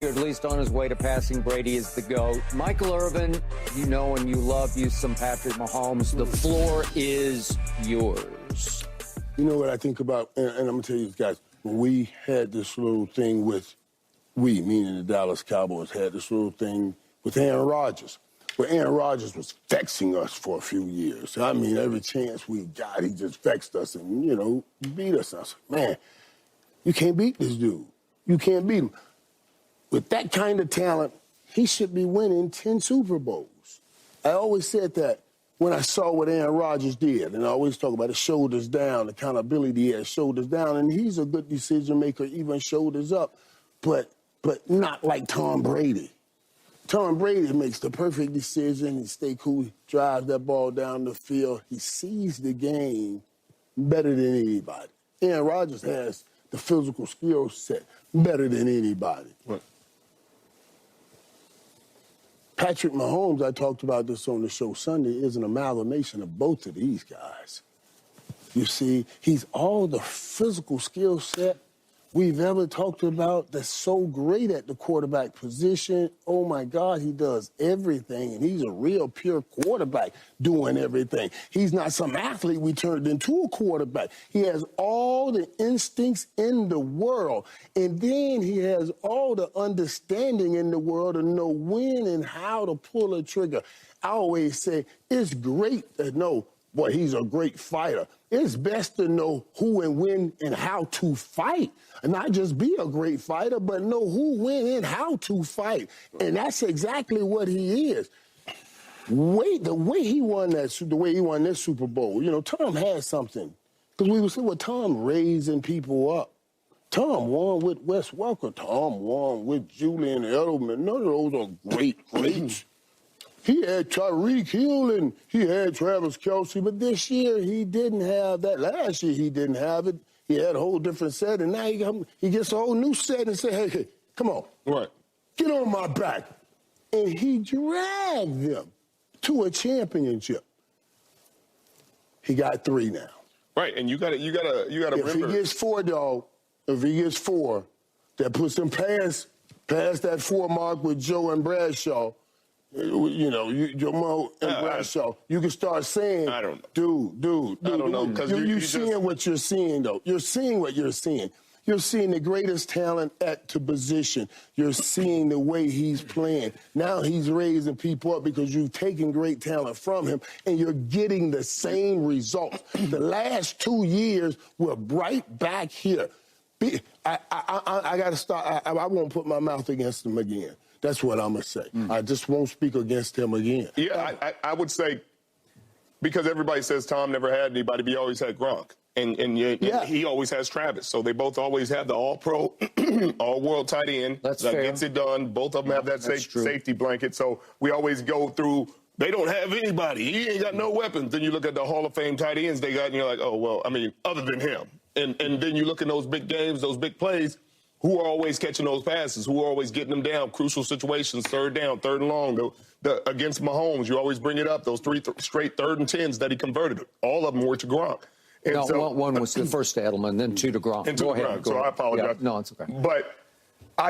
At least on his way to passing Brady as the GOAT. Michael Irvin, you know and you love you some Patrick Mahomes. The floor is yours. You know what I think about, and I'm going to tell you guys, when we had this little thing with, we, meaning the Dallas Cowboys, had this little thing with Aaron Rodgers, where Aaron Rodgers was vexing us for a few years. I mean, every chance we got, he just vexed us and, you know, beat us. I said, man, you can't beat this dude. You can't beat him. With that kind of talent, he should be winning 10 Super Bowls. I always said that when I saw what Aaron Rodgers did, and I always talk about his shoulders down, the accountability he has, shoulders down, and he's a good decision maker, even shoulders up, but not like Tom Brady. Tom Brady makes the perfect decision. He stay cool, he drives that ball down the field. He sees the game better than anybody. Aaron Rodgers has the physical skill set better than anybody. Right. Patrick Mahomes, I talked about this on the show Sunday, is an amalgamation of both of these guys. You see, he's all the physical skill set we've ever talked about that's so great at the quarterback position. Oh, my God, he does everything, and he's a real pure quarterback doing everything. He's not some athlete we turned into a quarterback. He has all the instincts in the world, and then he has all the understanding in the world to know when and how to pull a trigger. I always say it's great to know, boy, he's a great fighter. It's best to know who and when and how to fight. And not just be a great fighter, but know who, when, and how to fight. And that's exactly what he is. The way he won this Super Bowl, you know, Tom had something. Because we were saying, well, Tom raising people up. Tom won with Wes Welker. Tom won with Julian Edelman. None of those are greats. He had Tyreek Hill and he had Travis Kelce, but this year he didn't have that. Last year he didn't have it. He had a whole different set, and now he gets a whole new set and say, hey, come on. Right. Get on my back. And he dragged them to a championship. He got 3 now. Right, and you gotta remember. If he gets 4, dog, that puts him past that 4 mark with Joe and Bradshaw. You know, Joe and Bradshaw, you can start saying, I don't know. Dude. I don't know, because you're seeing what you're seeing, though. You're seeing what you're seeing. You're seeing the greatest talent at the position. You're seeing the way he's playing. Now he's raising people up because you've taken great talent from him, and you're getting the same results. The last 2 years, we're right back here. I got to start. I won't put my mouth against him again. That's what I'm going to say. I just won't speak against him again. Yeah, I would say, because everybody says Tom never had anybody, but he always had Gronk. And he always has Travis. So they both always have the all-pro, all-world tight end that gets it done. Both of them have that safety blanket. So we always go through, they don't have anybody. He ain't got no weapons. Then you look at the Hall of Fame tight ends they got, and you're like, oh, well, I mean, other than him. And then you look at those big games, those big plays, who are always catching those passes, who are always getting them down, crucial situations, third down, third and long. Against Mahomes, you always bring it up, those 3 straight 3rd and 10s that he converted. All of them were to Gronk. And no, one was the first to Edelman, then 2 to Gronk. Go ahead. So I apologize. Yeah, no, it's okay. But 4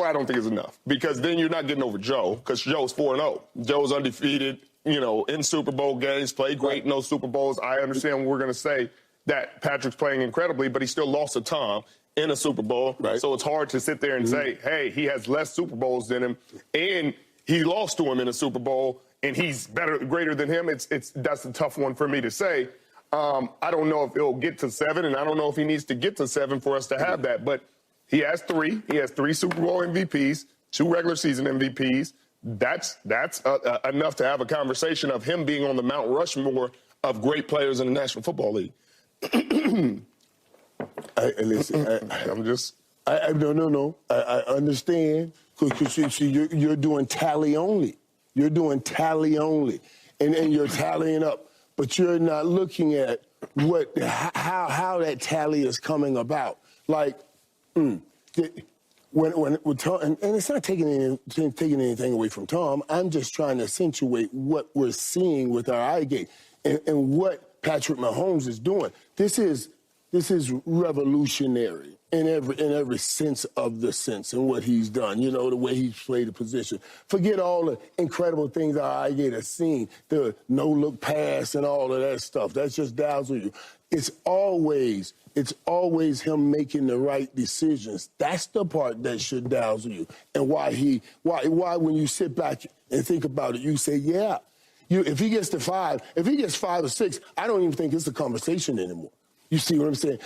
I don't think is enough, because then you're not getting over Joe, because Joe's 4-0. Joe's undefeated, you know, in Super Bowl games, played great in those Super Bowls. I understand what we're going to say, that Patrick's playing incredibly, but he still lost to Tom in a Super Bowl. Right. So it's hard to sit there and say, hey, he has less Super Bowls than him, and he lost to him in a Super Bowl, and he's greater than him. That's a tough one for me to say. I don't know if he'll get to 7, and I don't know if he needs to get to 7 for us to have that. But he has 3. He has 3 Super Bowl MVPs, 2 regular season MVPs. That's enough to have a conversation of him being on the Mount Rushmore of great players in the National Football League. Listen, No. I understand, because you're doing tally only. You're doing tally only, and you're tallying up, but you're not looking at how that tally is coming about. Like, when Tom, and it's not taking anything away from Tom. I'm just trying to accentuate what we're seeing with our eye gate and what Patrick Mahomes is doing. This is this is revolutionary in every sense of the sense and what he's done, you know, the way he's played the position. Forget all the incredible things I get a seen, the no-look pass and all of that stuff. That's just dazzle you. It's always him making the right decisions. That's the part that should dazzle you. And why when you sit back and think about it, you say, yeah, if he gets to 5 or 6, I don't even think it's a conversation anymore. You see what I'm saying?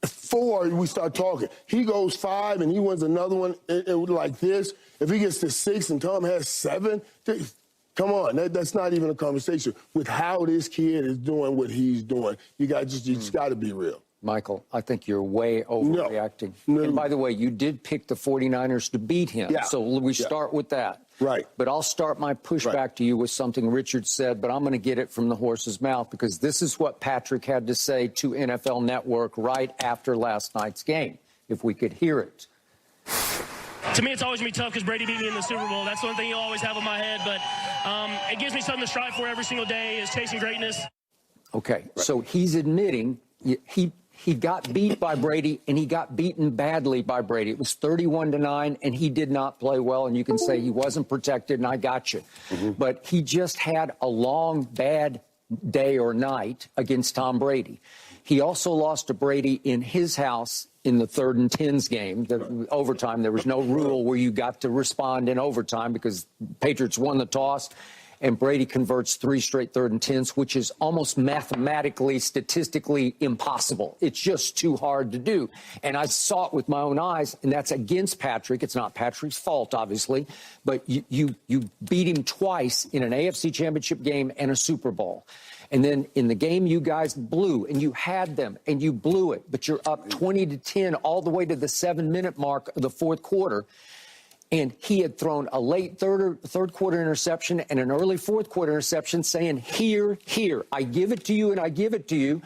4, we start talking. He goes 5 and he wins another one like this. If he gets to 6 and Tom has 7, come on, that's not even a conversation. With how this kid is doing what he's doing, you just got to be real. Michael, I think you're way overreacting. No. And by the way, you did pick the 49ers to beat him. Yeah. So we start with that. Right. But I'll start my pushback to you with something Richard said, but I'm going to get it from the horse's mouth because this is what Patrick had to say to NFL Network right after last night's game, if we could hear it. To me, it's always going to be tough because Brady beat me in the Super Bowl. That's one thing you always have in my head. But it gives me something to strive for every single day is chasing greatness. Okay, so he's admitting he got beat by Brady, and he got beaten badly by Brady. It was 31-9, and he did not play well, and you can say he wasn't protected, and I got you. But he just had a long, bad day or night against Tom Brady. He also lost to Brady in his house in the 3rd and 10s game, the overtime. There was no rule where you got to respond in overtime because Patriots won the toss. And Brady converts 3 straight 3rd and 10s, which is almost mathematically, statistically impossible. It's just too hard to do. And I saw it with my own eyes, and that's against Patrick. It's not Patrick's fault, obviously, but you beat him twice in an AFC Championship game and a Super Bowl. And then in the game you guys blew, and you had them, and you blew it, but you're up 20-10 all the way to the 7-minute mark of the 4th quarter. And he had thrown a late third quarter interception and an early 4th quarter interception saying, here, I give it to you and I give it to you.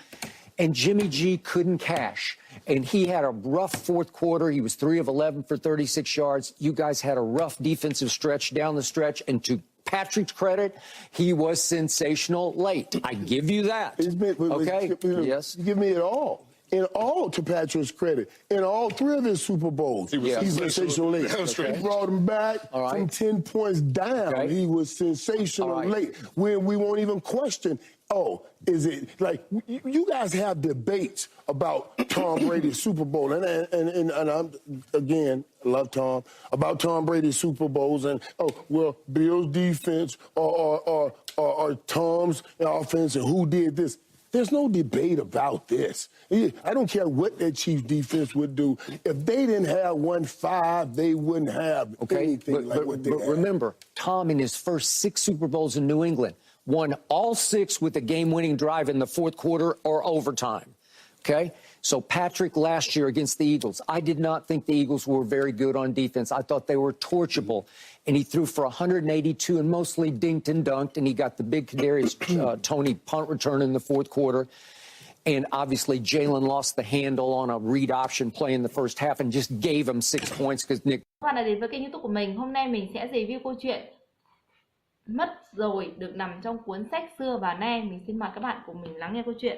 And Jimmy G couldn't cash. And he had a rough 4th quarter. He was 3 of 11 for 36 yards. You guys had a rough defensive stretch down the stretch. And to Patrick's credit, he was sensational late. I give you that. Okay? Yes. Give me it all. In all, to Patrick's credit, in all 3 of his Super Bowls, he's sensational late. He brought him back from 10 points down. He was sensational late. When we won't even question, is it like you guys have debates about Tom Brady's Super Bowl, and I'm again love Tom about Tom Brady's Super Bowls, and Bill's defense or Tom's offense, and who did this. There's no debate about this. I don't care what that Chiefs defense would do. If they didn't have 1-5, they wouldn't have anything like what they had. But remember, Tom in his first 6 Super Bowls in New England won all 6 with a game-winning drive in the 4th quarter or overtime. Okay? So Patrick last year against the Eagles, I did not think the Eagles were very good on defense. I thought they were torchable. And he threw for 182 and mostly dinked and dunked. And he got the big Kadarius Toney punt return in the 4th quarter. And obviously Jalen lost the handle on a read option play in the first half and just gave him 6 points because Nick. Các bạn đã đến với kênh YouTube của mình. Hôm nay mình sẽ review câu chuyện Mất rồi được nằm trong cuốn sách xưa và nay. Mình xin mời các bạn cùng mình lắng nghe câu chuyện.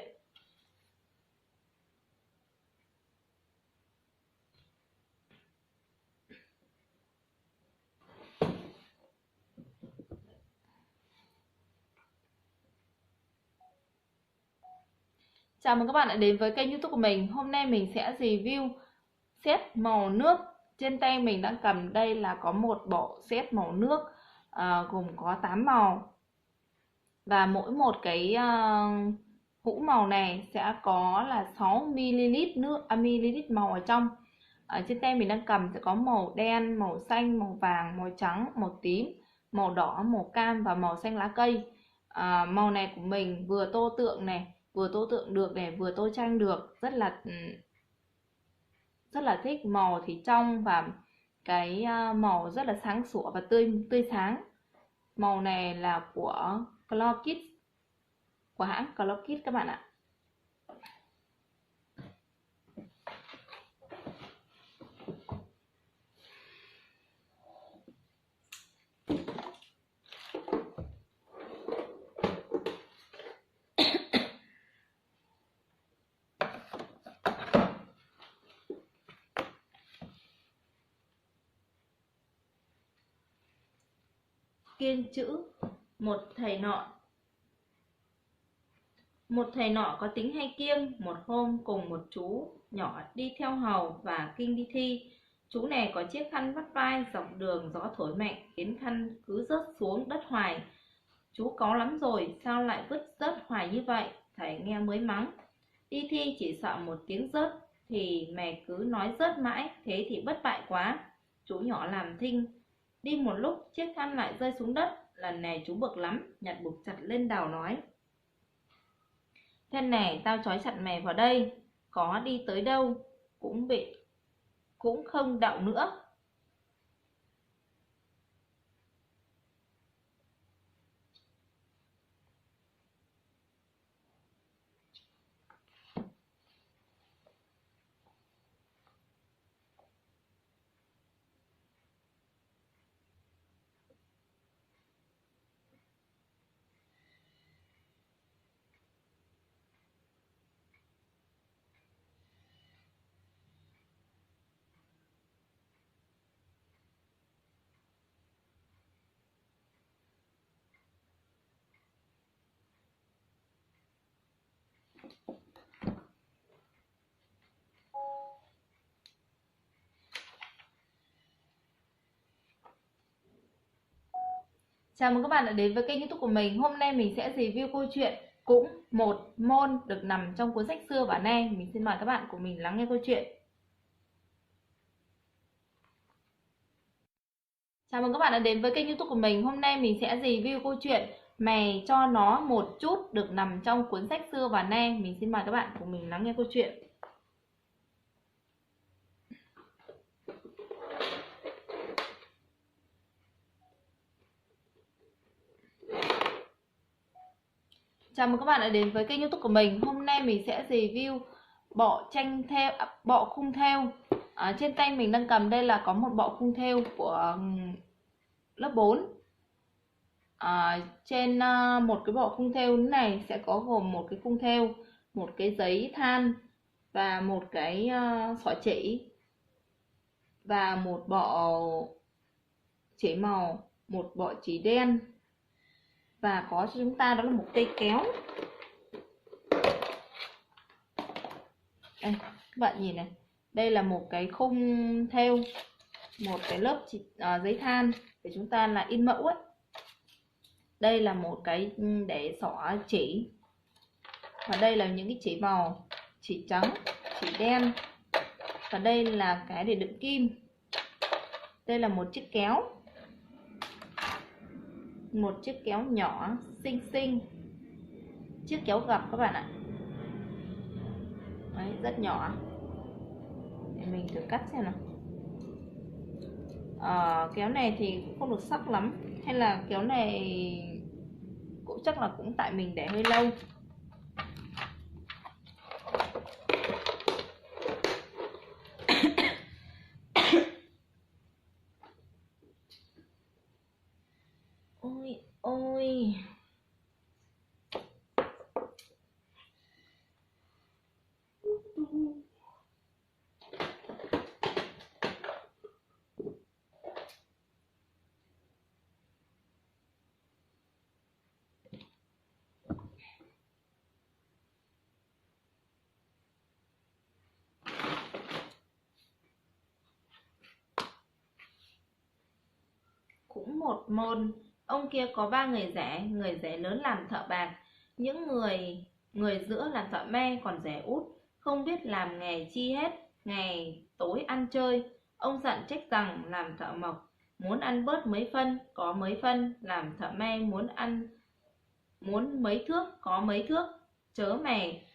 Chào mừng các bạn đã đến với kênh YouTube của mình. Hôm nay mình sẽ review set màu nước. Trên tay mình đang cầm đây là có một bộ set màu nước gồm có 8 màu. Và mỗi một cái hũ màu này sẽ có là 6ml ml màu ở trong. Trên tay mình đang cầm sẽ có màu đen, màu xanh, màu vàng, màu trắng, màu tím, màu đỏ, màu cam và màu xanh lá cây. Màu này của mình vừa tô tượng này, vừa tô tượng được này, vừa tô tranh được, rất là thích. Màu thì trong và cái màu rất là sáng sủa và tươi sáng. Màu này là của Clockit, của hãng Clockit các bạn ạ. kiêng chữ. Một thầy nọ có tính hay kiêng. Một hôm cùng một chú nhỏ đi theo hầu và kinh đi thi. Chú này có chiếc khăn vắt vai, dọc đường gió thổi mạnh khiến khăn cứ rớt xuống đất hoài. Chú cáu lắm rồi, sao lại vứt rớt hoài như vậy? Thầy nghe mới mắng. Đi thi chỉ sợ một tiếng rớt, thì mày cứ nói rớt mãi, thế thì bất bại quá. Chú nhỏ làm thinh. Đi một lúc chiếc khăn lại rơi xuống đất. Lần này chú bực lắm, nhặt buộc chặt lên đầu nói: Thế này, tao trói chặt mày vào đây, có đi tới đâu cũng không đậu nữa. Chào mừng các bạn đã đến với kênh YouTube của mình. Hôm nay mình sẽ review câu chuyện cũng một môn được nằm trong cuốn sách xưa và nay. Mình xin mời các bạn của mình lắng nghe câu chuyện. Chào mừng các bạn đã đến với kênh YouTube của mình. Hôm nay mình sẽ review câu chuyện Mày cho nó một chút được nằm trong cuốn sách xưa và nay. Mình xin mời các bạn của mình lắng nghe câu chuyện. Chào mừng các bạn đã đến với kênh YouTube của mình. Hôm nay mình sẽ review bộ khung thêu. Trên tay mình đang cầm đây là có một bộ khung thêu của lớp 4. Trên một cái bộ khung thêu này sẽ có gồm một cái khung thêu, một cái giấy than và một cái xỏ chỉ và một bộ chỉ màu, một bộ chỉ đen, và có cho chúng ta đó là một cây kéo. Đây, các bạn nhìn này, đây là một cái khung thêu, một cái lớp giấy than để chúng ta là in mẫu ấy. Đây là một cái để xỏ chỉ, và đây là những cái chỉ màu, chỉ trắng, chỉ đen, và đây là cái để đựng kim. Đây là một chiếc kéo, một chiếc kéo nhỏ xinh xinh, chiếc kéo gập các bạn ạ. Đấy, rất nhỏ. Để mình thử cắt xem nào. Kéo này thì cũng không được sắc lắm, hay là kéo này cũng chắc là cũng tại mình để hơi lâu. Ôi ôi, cũng một môn. Ông kia có 3 người rể lớn làm thợ bạc, những người giữa làm thợ me, còn rể út không biết làm nghề chi hết, ngày tối ăn chơi. Ông giận trách rằng làm thợ mộc muốn ăn bớt mấy phân có mấy phân, làm thợ me muốn mấy thước có mấy thước. Chớ mày